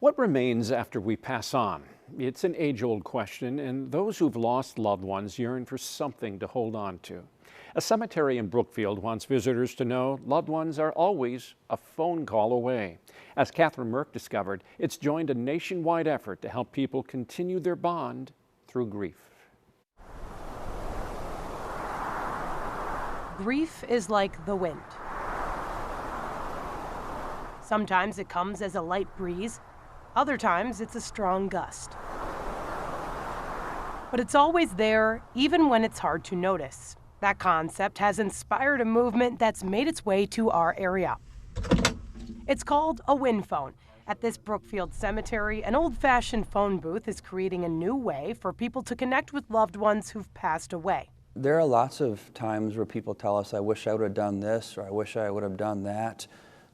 What remains after we pass on? It's an age-old question, and those who've lost loved ones yearn for something to hold on to. A cemetery in Brookfield wants visitors to know loved ones are always a phone call away. As Kathryn Merck discovered, it's joined a nationwide effort to help people continue their bond through grief. Grief is like the wind. Sometimes it comes as a light breeze, other times it's a strong gust. But it's always there, even when it's hard to notice. That concept has inspired a movement that's made its way to our area. It's called a wind phone. At this Brookfield cemetery, an old-fashioned phone booth is creating a new way for people to connect with loved ones who've passed away. There are lots of times where people tell us, I wish I would have done this, or I wish I would have done that,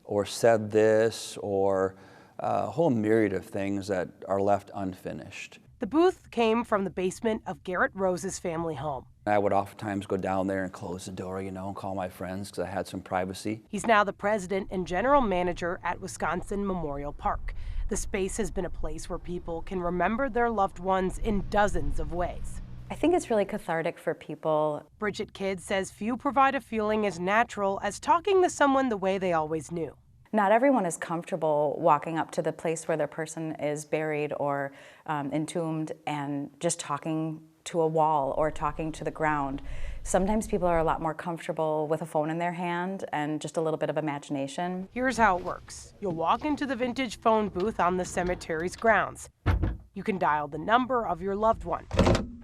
or said this, or a whole myriad of things that are left unfinished. The booth came from the basement of Garrett Rose's family home. I would oftentimes go down there and close the door, and call my friends because I had some privacy. He's now the president and general manager at Wisconsin Memorial Park. The space has been a place where people can remember their loved ones in dozens of ways. I think it's really cathartic for people. Bridget Kidd says few provide a feeling as natural as talking to someone the way they always knew. Not everyone is comfortable walking up to the place where their person is buried or entombed and just talking to a wall or talking to the ground. Sometimes people are a lot more comfortable with a phone in their hand and just a little bit of imagination. Here's how it works. You'll walk into the vintage phone booth on the cemetery's grounds. You can dial the number of your loved one.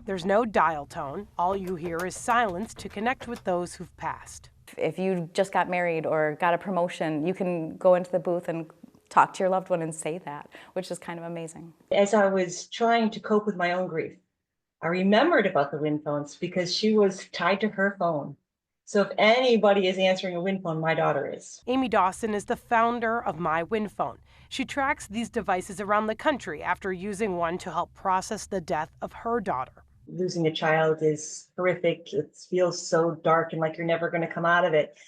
There's no dial tone. All you hear is silence to connect with those who've passed. If you just got married or got a promotion, you can go into the booth and talk to your loved one and say that, which is kind of amazing. As I was trying to cope with my own grief, I remembered about the wind phones because she was tied to her phone. So if anybody is answering a wind phone, my daughter is. Amy Dawson is the founder of My Wind Phone. She tracks these devices around the country after using one to help process the death of her daughter. Losing a child is horrific. It feels so dark and like you're never going to come out of it.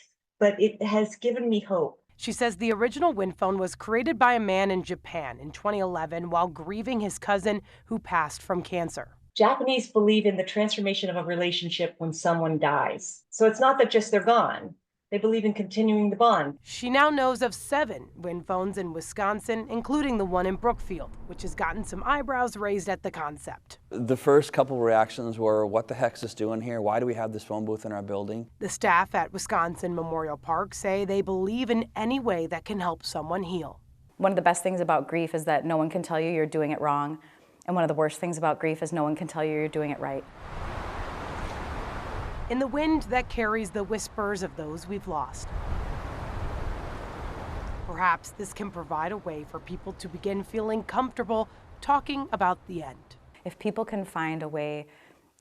But it has given me hope. She says the original wind phone was created by a man in Japan in 2011 while grieving his cousin who passed from cancer. Japanese believe in the transformation of a relationship when someone dies. So it's not that just they're gone. They believe in continuing the bond. She now knows of 7 wind phones in Wisconsin, including the one in Brookfield, which has gotten some eyebrows raised at the concept. The first couple reactions were, what the heck's this doing here? Why do we have this phone booth in our building? The staff at Wisconsin Memorial Park say they believe in any way that can help someone heal. One of the best things about grief is that no one can tell you you're doing it wrong. And one of the worst things about grief is no one can tell you you're doing it right. In the wind that carries the whispers of those we've lost. Perhaps this can provide a way for people to begin feeling comfortable talking about the end. If people can find a way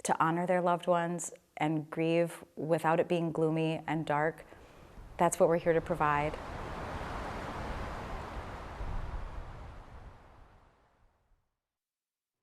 to honor their loved ones and grieve without it being gloomy and dark, that's what we're here to provide.